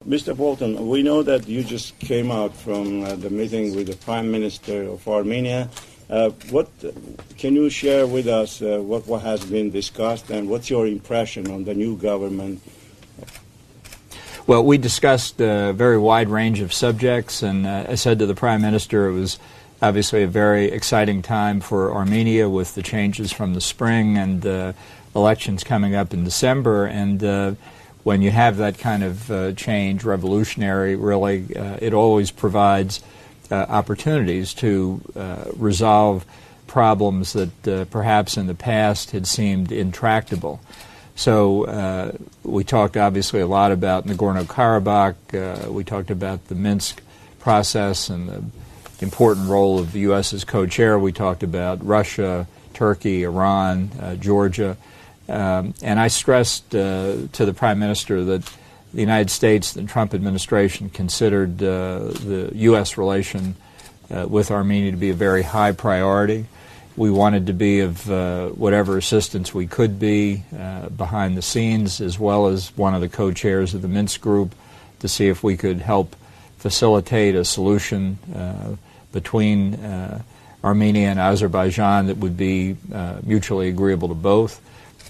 Mr. Bolton, we know that you just came out from the meeting with the Prime Minister of Armenia. What can you share with us what has been discussed, and what's your impression on the new government? Well, we discussed a very wide range of subjects, and I said to the Prime Minister it was obviously a very exciting time for Armenia with the changes from the spring and elections coming up in December. And when you have that kind of change, revolutionary, really, it always provides opportunities to resolve problems that perhaps in the past had seemed intractable. So we talked obviously a lot about Nagorno-Karabakh. We talked about the Minsk process and the important role of the U.S. as co-chair. We talked about Russia, Turkey, Iran, Georgia. And I stressed to the Prime Minister that the United States, the Trump administration, considered the U.S. relation with Armenia to be a very high priority. We wanted to be of whatever assistance we could be behind the scenes, as well as one of the co-chairs of the Minsk group, to see if we could help facilitate a solution between Armenia and Azerbaijan that would be mutually agreeable to both.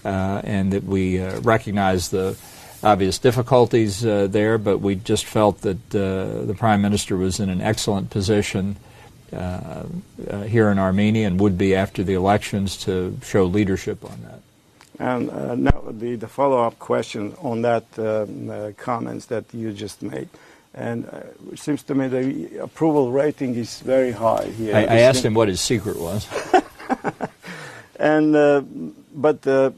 And that we recognize the obvious difficulties there, but we just felt that the Prime Minister was in an excellent position here in Armenia and would be after the elections to show leadership on that. And now the follow-up question on that comments that you just made. And it seems to me the approval rating is very high here. I asked him what his secret was. And but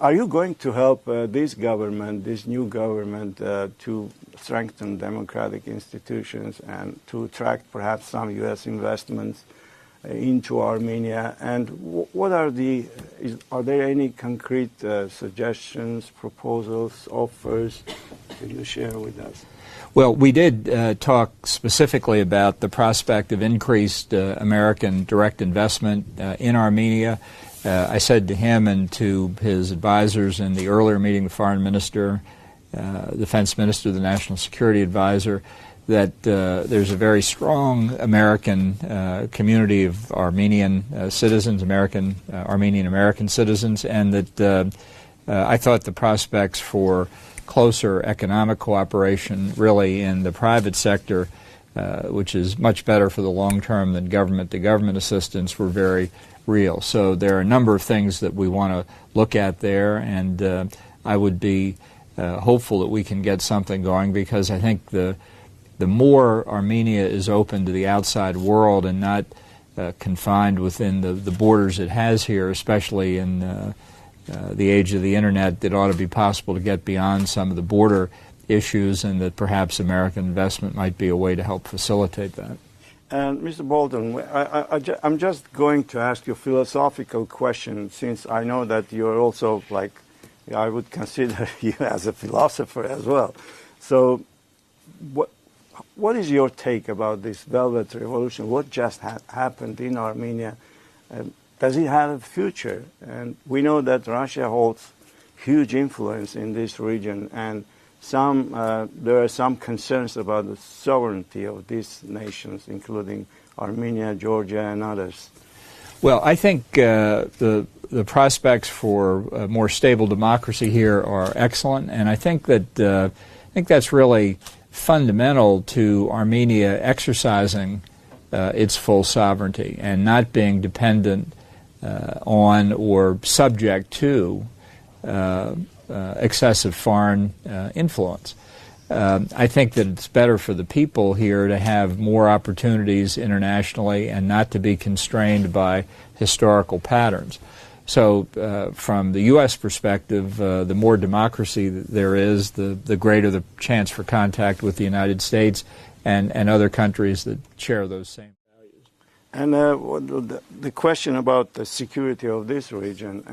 are you going to help this new government, to strengthen democratic institutions and to attract perhaps some U.S. investments into Armenia? And what are are there any concrete suggestions, proposals, offers that you share with us? Well, we did talk specifically about the prospect of increased American direct investment in Armenia. I said to him and to his advisors in the earlier meeting, the foreign minister, defense minister, the national security advisor, that there's a very strong American community of Armenian citizens, Armenian-American citizens, and that I thought the prospects for closer economic cooperation really in the private sector, which is much better for the long term than government-to-government assistance, were very real. So there are a number of things that we want to look at there, and I would be hopeful that we can get something going, because I think the more Armenia is open to the outside world and not confined within the borders it has here, especially in the age of the Internet, it ought to be possible to get beyond some of the border issues, and that perhaps American investment might be a way to help facilitate that. And Mr. Bolton, I'm just going to ask you a philosophical question, since I know that you're also, like, I would consider you as a philosopher as well. So what is your take about this Velvet Revolution? What just happened in Armenia? Does it have a future? And we know that Russia holds huge influence in this region, and there are some concerns about the sovereignty of these nations, including Armenia, Georgia, and others. Well, I think the prospects for a more stable democracy here are excellent, and I think that's really fundamental to Armenia exercising its full sovereignty and not being dependent on or subject to excessive foreign influence. I think that it's better for the people here to have more opportunities internationally and not to be constrained by historical patterns. So from the U.S. perspective, the more democracy there is, the greater the chance for contact with the United States and other countries that share those same values. And the question about the security of this region,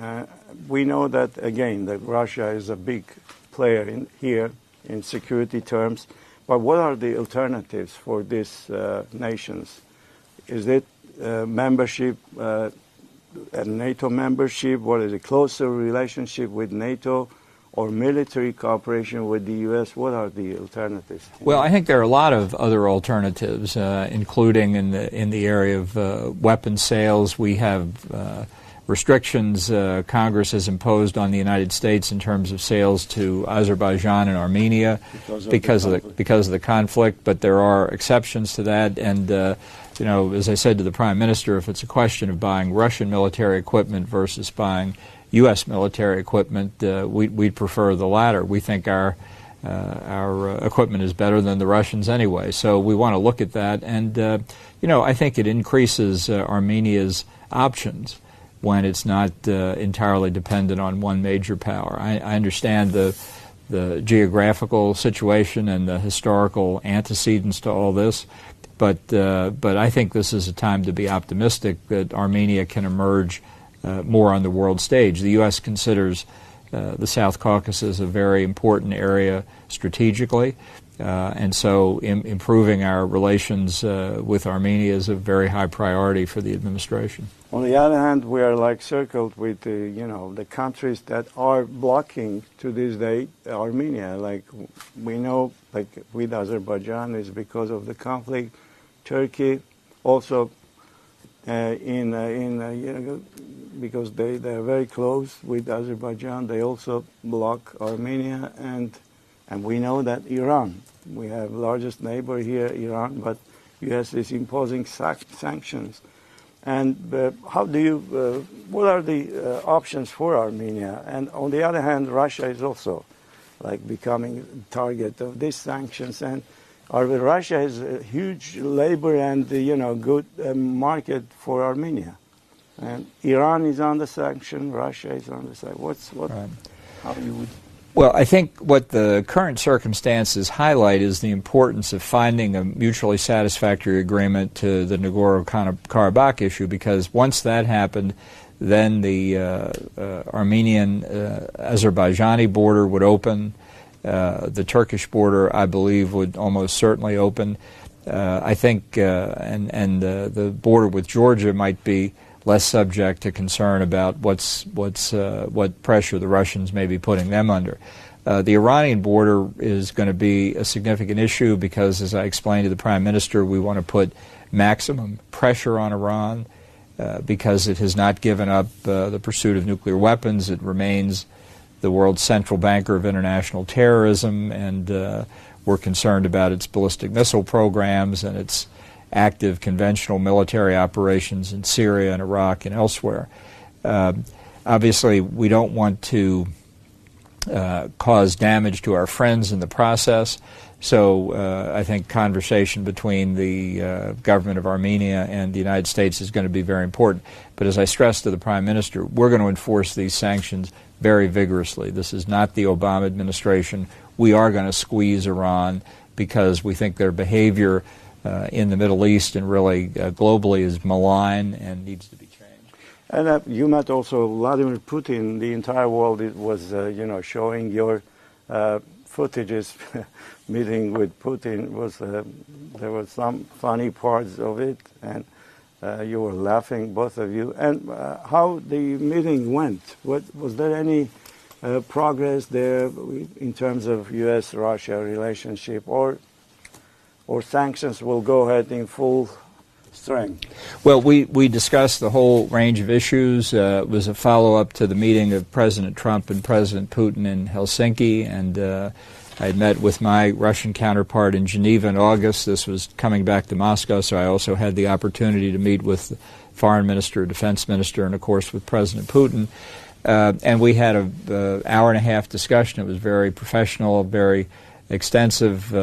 we know that, again, that Russia is a big player here in security terms, but what are the alternatives for these nations? Is it membership, a NATO membership? What is a closer relationship with NATO? or military cooperation with the U.S.? What are the alternatives? Well, I think there are a lot of other alternatives, including in the area of weapons sales. We have restrictions Congress has imposed on the United States in terms of sales to Azerbaijan and Armenia because of the conflict. But there are exceptions to that, and as I said to the Prime Minister, if it's a question of buying Russian military equipment versus buying U.S. military equipment, we'd prefer the latter. We think our equipment is better than the Russians anyway, so we want to look at that. And I think it increases Armenia's options when it's not entirely dependent on one major power. I understand the geographical situation and the historical antecedents to all this, but I think this is a time to be optimistic that Armenia can emerge more on the world stage. The U.S. considers the South Caucasus a very important area strategically, and so improving our relations with Armenia is a very high priority for the administration. On the other hand, we are circled with the countries that are blocking to this day Armenia. Like we know, with Azerbaijan is because of the conflict. Turkey also because they are very close with Azerbaijan, they also block Armenia, and we know that Iran. We have largest neighbor here, Iran, but U.S. is imposing sanctions. And how do you? What are the options for Armenia? And on the other hand, Russia is also becoming target of these sanctions. And Russia is a huge labor and good market for Armenia. And Iran is on the sanction. Russia is on the side. How you would? Well, I think what the current circumstances highlight is the importance of finding a mutually satisfactory agreement to the Nagorno-Karabakh issue, because once that happened, then the Armenian-Azerbaijani border would open. The Turkish border, I believe, would almost certainly open. I think, and the border with Georgia might be less subject to concern about what pressure the Russians may be putting them under. The Iranian border is going to be a significant issue because, as I explained to the Prime Minister, we want to put maximum pressure on Iran because it has not given up the pursuit of nuclear weapons. It remains the world's central banker of international terrorism, and we're concerned about its ballistic missile programs and its active conventional military operations in Syria and Iraq and elsewhere. Obviously, we don't want to cause damage to our friends in the process, so I think conversation between the government of Armenia and the United States is going to be very important. But as I stressed to the Prime Minister, we're going to enforce these sanctions very vigorously. This is not the Obama administration. We are going to squeeze Iran because we think their behavior in the Middle East and really globally is malign and needs to be changed. And you met also Vladimir Putin. The entire world was, showing your footages. Meeting with Putin there were some funny parts of it, and you were laughing, both of you. And how the meeting went? Was there any progress there in terms of U.S.-Russia relationship, or sanctions will go ahead in full strength? Well, we discussed the whole range of issues. It was a follow-up to the meeting of President Trump and President Putin in Helsinki, and I had met with my Russian counterpart in Geneva in August. This was coming back to Moscow, so I also had the opportunity to meet with the foreign minister, defense minister, and of course with President Putin. And we had an hour-and-a-half discussion. It was very professional, very extensive.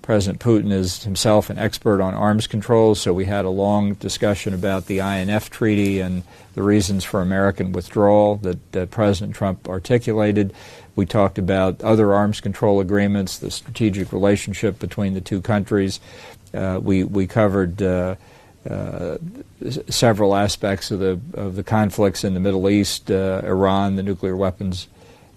President Putin is himself an expert on arms control, so we had a long discussion about the INF Treaty and the reasons for American withdrawal that President Trump articulated. We talked about other arms control agreements, the strategic relationship between the two countries. We covered several aspects of the conflicts in the Middle East, Iran, the nuclear weapons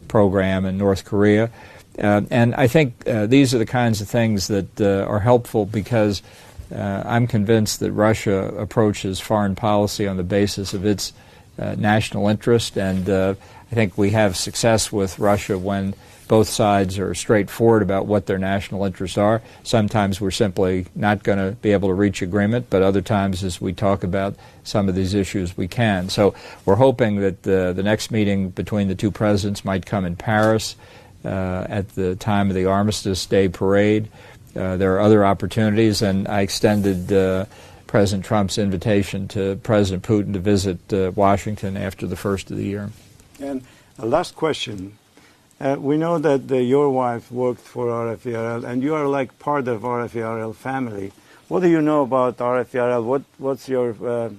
program, and North Korea. And I think these are the kinds of things that are helpful because I'm convinced that Russia approaches foreign policy on the basis of its national interest, and I think we have success with Russia when both sides are straightforward about what their national interests are. Sometimes we're simply not going to be able to reach agreement, but other times as we talk about some of these issues, we can. So we're hoping that the next meeting between the two presidents might come in Paris at the time of the Armistice Day parade. There are other opportunities, and I extended President Trump's invitation to President Putin to visit Washington after the first of the year. And a last question. We know that your wife worked for RFERL, and you are like part of RFERL family. What do you know about RFERL? What's your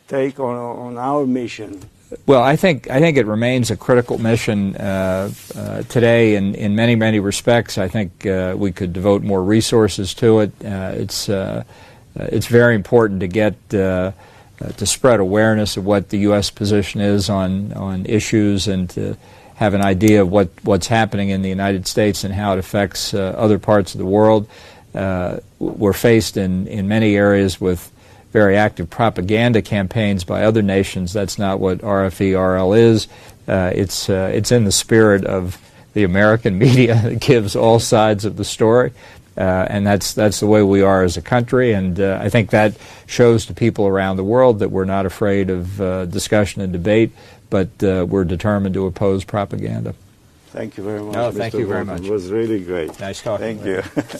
take on our mission? Well, I think it remains a critical mission today in many respects. I think we could devote more resources to it. It's very important to get to spread awareness of what the U.S. position is on issues, and to have an idea of what's happening in the United States and how it affects other parts of the world. We're faced in many areas with very active propaganda campaigns by other nations. That's not what RFERL is. It's in the spirit of the American media that gives all sides of the story. And that's the way we are as a country, and I think that shows to people around the world that we're not afraid of discussion and debate, but we're determined to oppose propaganda. Thank you very much, No, thank Mr. you very Bolton. much. It was really great. Nice talking Thank with you. you.